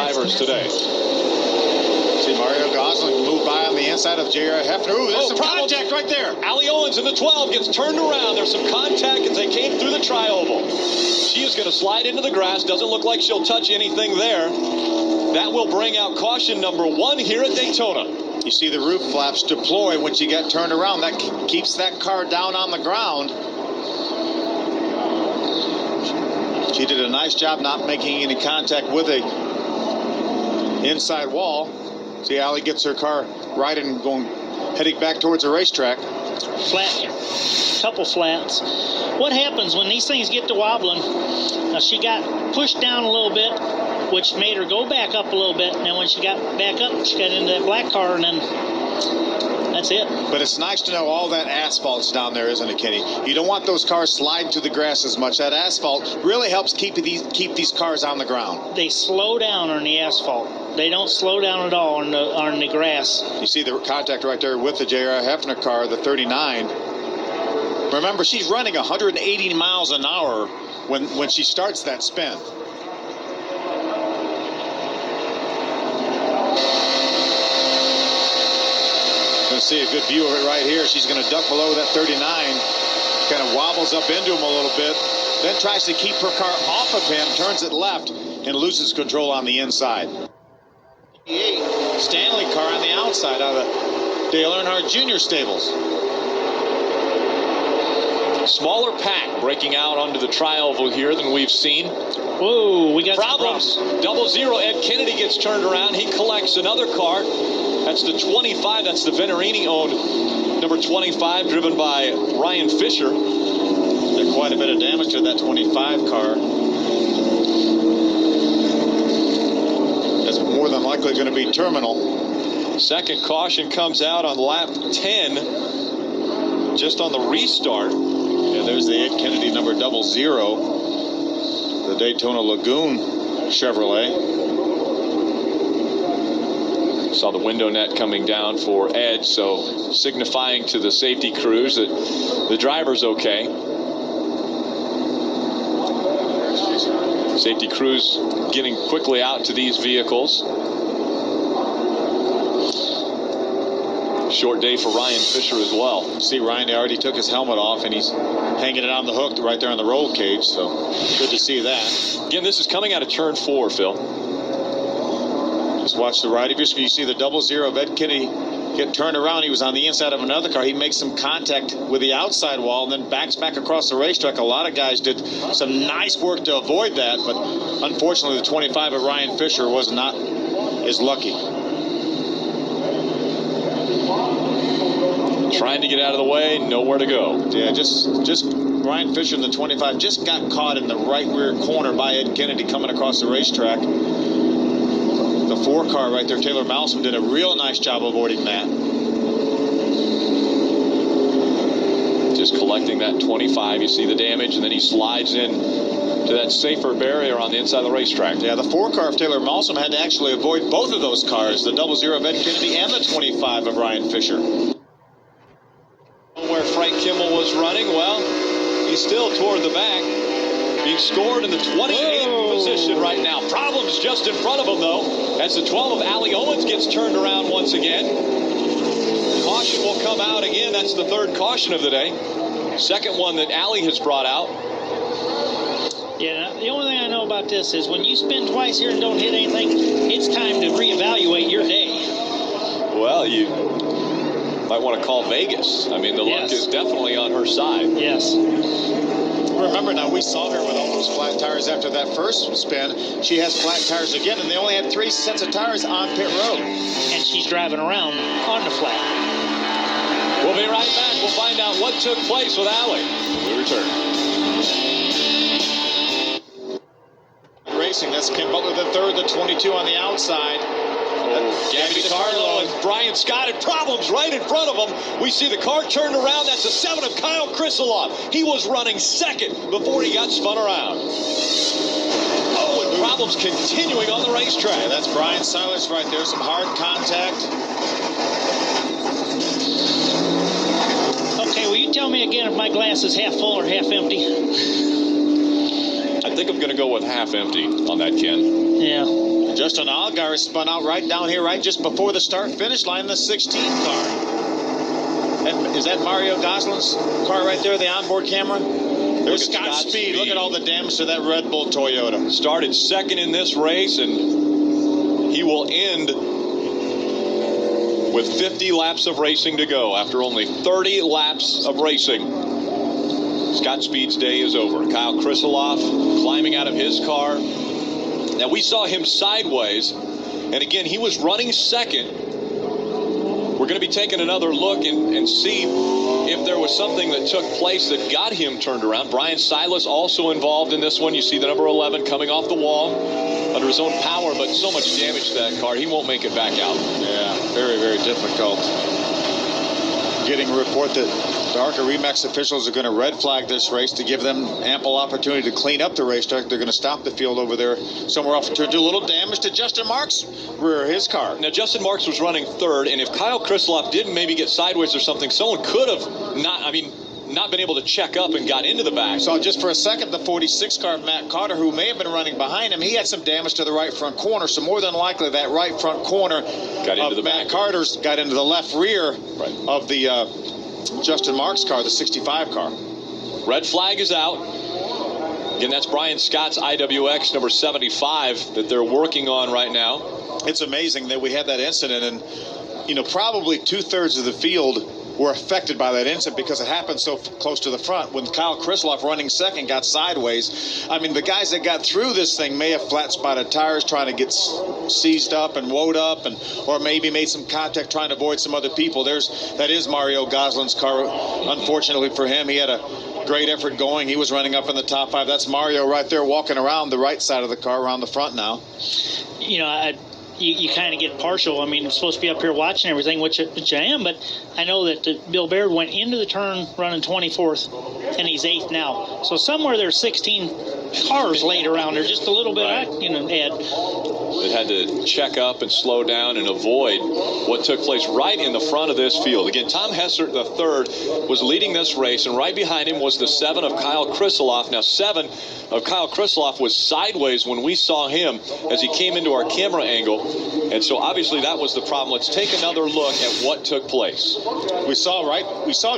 drivers today. See Mario Gosling move by on the inside of J.R. Hefner. Ooh, there's some contact right there. Allie Owens in the 12 gets turned around. There's some contact as they came through the tri-oval. She is going to slide into the grass. Doesn't look like she'll touch anything there. That will bring out caution number 1 here at Daytona. You see the roof flaps deploy when she got turned around. That keeps that car down on the ground. She did a nice job not making any contact with a inside wall. See, Allie gets her car right and heading back towards the racetrack. Flat, couple flats. What happens when these things get to wobbling? Now she got pushed down a little bit, which made her go back up a little bit. And then when she got back up, she got into that black car, and then that's it. But it's nice to know all that asphalt's down there, isn't it, Kenny? You don't want those cars sliding to the grass as much. That asphalt really helps keep these cars on the ground. They slow down on the asphalt. They don't slow down at all on the grass. You see the contact right there with the J.R. Hefner car, the 39. Remember, she's running 180 miles an hour when she starts that spin. Going to see a good view of it right here. She's going to duck below that 39. Kind of wobbles up into him a little bit. Then tries to keep her car off of him, turns it left, and loses control on the inside. Stanley car on the outside out of the Dale Earnhardt Jr. stables. Smaller pack breaking out onto the tri-oval here than we've seen. Whoa, we got problems. 00. Ed Kennedy gets turned around. He collects another car. That's the 25. That's the Venerini-owned number 25, driven by Ryan Fisher. There's quite a bit of damage to that 25 car. That's more than likely going to be terminal. Second caution comes out on lap 10, just on the restart. Yeah, there's the Ed Kennedy number 00, the Daytona Lagoon Chevrolet. Saw the window net coming down for Ed, so signifying to the safety crews that the driver's okay. Safety crews getting quickly out to these vehicles. Short day for Ryan Fisher as well. See, Ryan already took his helmet off, and he's hanging it on the hook right there on the roll cage, so good to see that. Again, this is coming out of turn 4, Phil. Just watch the right of your screen. You see the 00 of Ed Kennedy get turned around. He was on the inside of another car. He makes some contact with the outside wall and then backs back across the racetrack. A lot of guys did some nice work to avoid that, but unfortunately the 25 of Ryan Fisher was not as lucky. Trying to get out of the way, nowhere to go. Yeah, just Ryan Fisher in the 25 just got caught in the right rear corner by Ed Kennedy coming across the racetrack. The 4 car right there, Taylor Malsom, did a real nice job avoiding that. Just collecting that 25. You see the damage, and then he slides in to that safer barrier on the inside of the racetrack. Yeah, the 4 car of Taylor Malsom had to actually avoid both of those cars, the 00 of Ed Kennedy and the 25 of Ryan Fisher. Where Frank Kimmel was running, well, he's still toward the back. Being scored in the 28th position right now. Problems just in front of him, though, as the 12 of Allie Owens gets turned around once again. Caution will come out again. That's the 3rd caution of the day. Second one that Allie has brought out. Yeah, the only thing I know about this is when you spin twice here and don't hit anything, it's time to reevaluate your day. Well, you might want to call Vegas. I mean, the luck is definitely on her side. Yes. Remember now, we saw her with all those flat tires after that first spin. She has flat tires again, and they only had 3 sets of tires on pit road. And she's driving around on the flat. We'll be right back. We'll find out what took place with Allie when we return. Racing, that's Kim Butler the 3rd, the 22 on the outside. Gabby DiCarlo and Brian Scott had problems right in front of them. We see the car turned around. That's the 7 of Kyle Krisolov. He was running second before he got spun around. Oh, and problems continuing on the racetrack. Yeah, that's Brian Silas right there. Some hard contact. Okay, will you tell me again if my glass is half full or half empty? I think I'm going to go with half empty on that, Ken. Yeah. Justin Allgaier spun out right down here, right just before the start-finish line, the 16 car. And is that Mario Gosselin's car right there, the onboard camera? There's Scott Speed. Look at all the damage to that Red Bull Toyota. Started second in this race, and he will end with 50 laps of racing to go after only 30 laps of racing. Scott Speed's day is over. Kyle Krisiloff climbing out of his car. Now, we saw him sideways, and again, he was running second. We're going to be taking another look and see if there was something that took place that got him turned around. Brian Silas also involved in this one. You see the number 11 coming off the wall under his own power, but so much damage to that car, he won't make it back out. Yeah, very, very difficult. Getting a report that the ARCA Remax officials are going to red flag this race to give them ample opportunity to clean up the racetrack. They're going to stop the field over there somewhere off to do a little damage to Justin Marks' rear, his car. Now, Justin Marks was running third, and if Kyle Krisiloff didn't maybe get sideways or something, someone could have not been able to check up and got into the back. So just for a second, the 46 car of Matt Carter, who may have been running behind him, he had some damage to the right front corner. So more than likely, that right front corner got into the Matt back. Carter's got into the left rear right. of the Justin Marks' car, the 65 car. Red flag is out. Again, that's Brian Scott's IWX number 75 that they're working on right now. It's amazing that we had that incident, and probably 2/3 of the field were affected by that incident because it happened so close to the front. When Kyle Krisiloff, running second, got sideways, I mean, the guys that got through this thing may have flat spotted tires trying to get seized up and woed up, or maybe made some contact trying to avoid some other people. That is Mario Gosselin's car. Unfortunately for him, he had a great effort going. He was running up in the top 5. That's Mario right there walking around the right side of the car, around the front now. You kind of get partial. I mean, I'm supposed to be up here watching everything, which I am, but I know that Bill Baird went into the turn running 24th, and he's 8th now. So somewhere there's 16 cars laid around there, just a little bit, right. Ed. That had to check up and slow down and avoid what took place right in the front of this field. Again, Tom Hessert, the third, was leading this race, and right behind him was the 7 of Kyle Krisiloff. Now, 7 of Kyle Krisiloff was sideways when we saw him as he came into our camera angle, and so obviously that was the problem. Let's take another look at what took place. We saw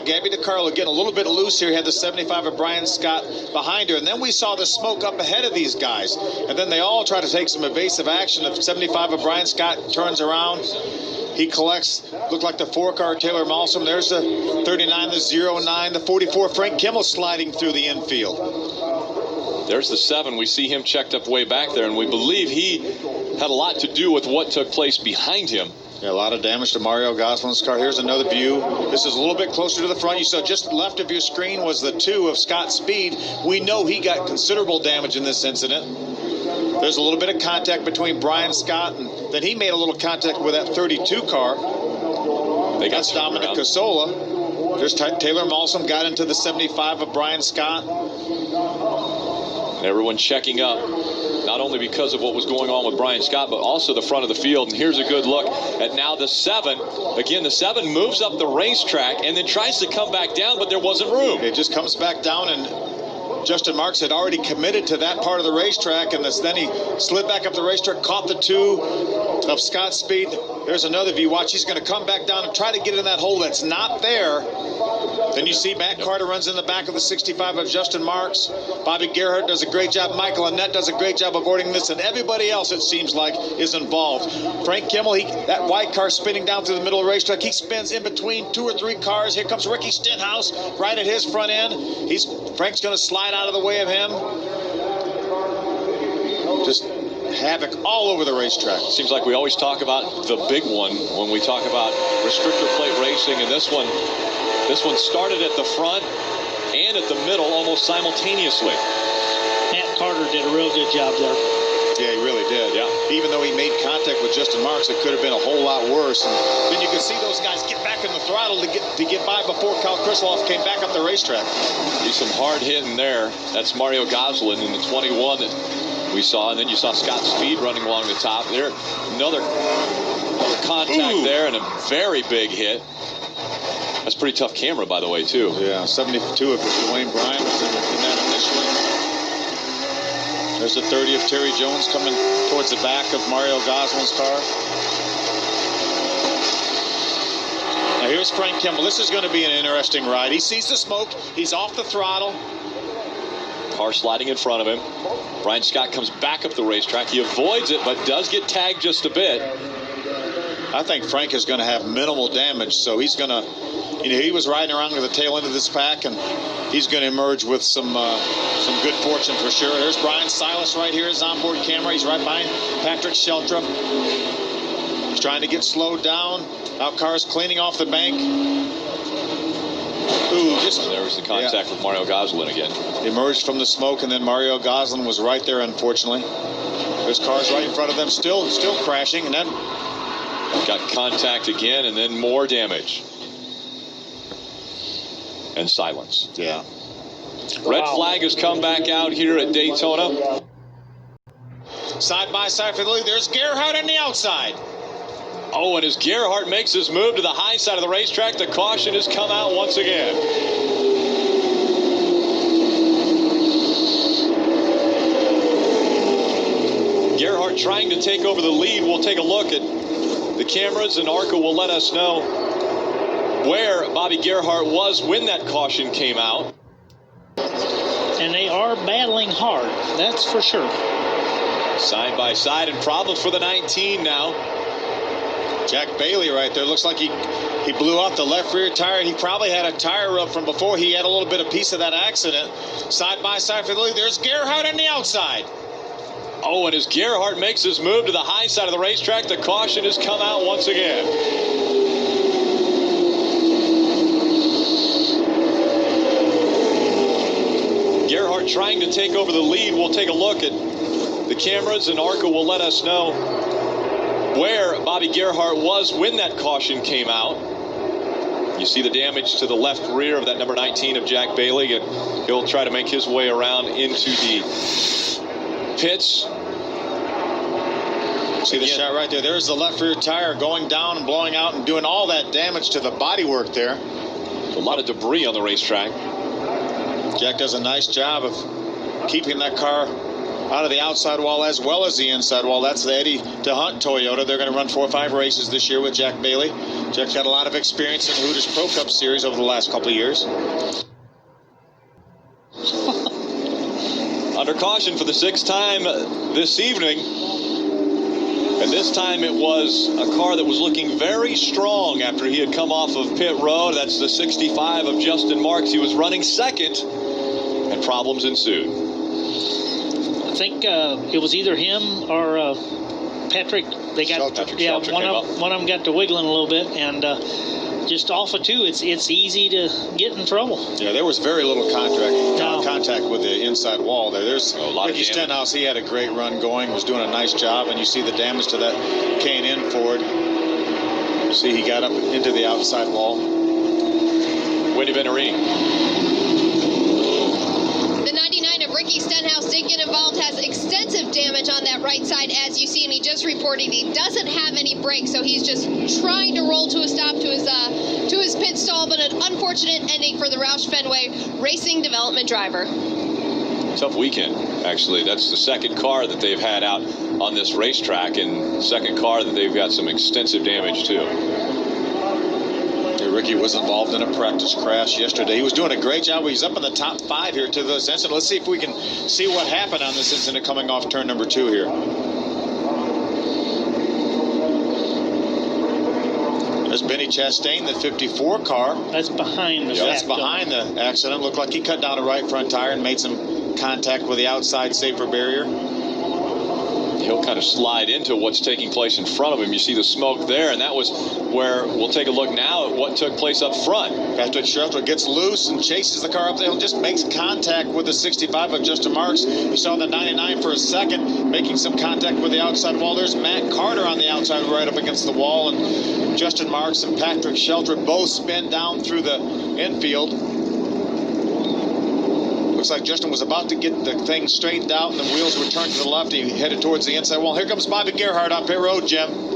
Gabby DiCarlo getting a little bit loose here. He had the 75 of Brian Scott behind her, and then we saw the smoke up ahead of these guys, and then they all try to take some evasive action. The 75 of Brian Scott turns around. He collects, looked like the 4-car Taylor Malsom. There's the 39, the 09, the 44 Frank Kimmel sliding through the infield. There's the 7. We see him checked up way back there, and we believe he had a lot to do with what took place behind him. Yeah, a lot of damage to Mario Gosselin's car. Here's another view. This is a little bit closer to the front. You saw just left of your screen was the 2 of Scott Speed. We know he got considerable damage in this incident. There's a little bit of contact between Brian Scott, and then he made a little contact with that 32 car. That's Dominic Casola. There's Taylor Malsom got into the 75 of Brian Scott. Everyone checking up, not only because of what was going on with Brian Scott, but also the front of the field. And here's a good look at now the 7. Again, the 7 moves up the racetrack and then tries to come back down, but there wasn't room. It just comes back down, and Justin Marks had already committed to that part of the racetrack, and then he slid back up the racetrack, caught the 2 of Scott Speed. There's another view. Watch, he's going to come back down and try to get in that hole that's not there. Then you see Matt Carter runs in the back of the 65 of Justin Marks. Bobby Gerhardt does a great job. Michael Annette does a great job avoiding this, and everybody else, it seems like, is involved. Frank Kimmel, that white car spinning down through the middle of the racetrack, he spins in between 2 or 3 cars. Here comes Ricky Stenhouse right at his front end. Frank's going to slide out of the way of him. Just havoc all over the racetrack. Seems like we always talk about the big one when we talk about restrictor plate racing, and this one started at the front and at the middle almost simultaneously. Matt Carter did a real good job there. Yeah, he really did. Yeah. Even though he made contact with Justin Marks, it could have been a whole lot worse. And then you can see those guys get back in the throttle to get by before Kyle Krisiloff came back up the racetrack. See some hard hitting there. That's Mario Gosselin in the 21 that we saw, and then you saw Scott Speed running along the top there. Another contact there, and a very big hit. That's pretty tough camera, by the way, too. Yeah, 72 of Dwayne Bryan was in that initially. There's the 30 of Terry Jones coming towards the back of Mario Gosselin's car. Now here's Frank Kimball. This is going to be an interesting ride. He sees the smoke. He's off the throttle. Car sliding in front of him. Brian Scott comes back up the racetrack. He avoids it, but does get tagged just a bit. I think Frank is going to have minimal damage, so he's going to, he was riding around to the tail end of this pack, and he's going to emerge with some good fortune for sure. There's Brian Silas right here, his onboard camera. He's right behind Patrick Sheltra. He's trying to get slowed down. Now car's cleaning off the bank. Ooh, there was the contact with Mario Gosselin again. Emerged from the smoke, and then Mario Gosselin was right there, unfortunately. There's cars right in front of them, still crashing, and then got contact again, and then more damage. And silence. Yeah. Red flag has come back out here at Daytona. Side by side for the lead. There's Gerhardt on the outside. Oh, and as Gerhardt makes his move to the high side of the racetrack, the caution has come out once again. Gerhardt trying to take over the lead. We'll take a look at the cameras, and ARCA will let us know where Bobby Gerhardt was when that caution came out. And they are battling hard, that's for sure. Side by side, and problems for the 19 now. Jack Bailey right there. Looks like he blew off the left rear tire. He probably had a tire rub from before. He had a little bit of piece of that accident. Side by side for the lead. There's Gerhardt on the outside. Oh, and as Gerhardt makes his move to the high side of the racetrack, the caution has come out once again. Gerhardt trying to take over the lead. We'll take a look at the cameras, and ARCA will let us know where Bobby Gerhardt was when that caution came out. You see the damage to the left rear of that number 19 of Jack Bailey, and he'll try to make his way around into the pits. See the shot right there. There's the left rear tire going down and blowing out and doing all that damage to the bodywork there. A lot of debris on the racetrack. Jack does a nice job of keeping that car out of the outside wall as well as the inside wall. That's the Eddie DeHunt Toyota. They're going to run 4 or 5 races this year with Jack Bailey. Jack's got a lot of experience in the Hooters Pro Cup Series over the last couple of years. Under caution for the 6th time this evening. And this time it was a car that was looking very strong after he had come off of pit road. That's the 65 of Justin Marks. He was running second, and problems ensued. I think it was either him or Patrick. They got Shelter one of them got to wiggling a little bit, and just off of 2, it's easy to get in trouble. Yeah, there was very little contact with the inside wall there. There's Ricky Stenhouse. He had a great run going, was doing a nice job, and you see the damage to that K&N Ford. See, he got up into the outside wall. Wendy Venerini. The 99 of Ricky Stenhouse did get involved, has extensive damage on that right side, as you see, and he just reported he doesn't have any brakes, so he's just trying to roll to a stop to his pit stall, but an unfortunate ending for the Roush Fenway Racing Development driver. Tough weekend, actually. That's the second car that they've had out on this racetrack, and second car that they've got some extensive damage to. Ricky was involved in a practice crash yesterday. He was doing a great job. He's up in the top 5 here to this incident. Let's see if we can see what happened on this incident coming off turn number 2 here. There's Benny Chastain, the 54 car. That's behind the That's behind the accident. Looked like he cut down a right front tire and made some contact with the outside safer barrier. He'll kind of slide into what's taking place in front of him. You see the smoke there, and that was where we'll take a look now at what took place up front. Patrick Sheltra gets loose and chases the car up there. Just makes contact with the 65 of Justin Marks. You saw the 99 for a second, making some contact with the outside wall. There's Matt Carter on the outside right up against the wall, and Justin Marks and Patrick Sheltra both spin down through the infield. Looks like Justin was about to get the thing straightened out, and the wheels were turned to the left. He headed towards the inside wall. Here comes Bobby Gerhardt on pit road, Jim.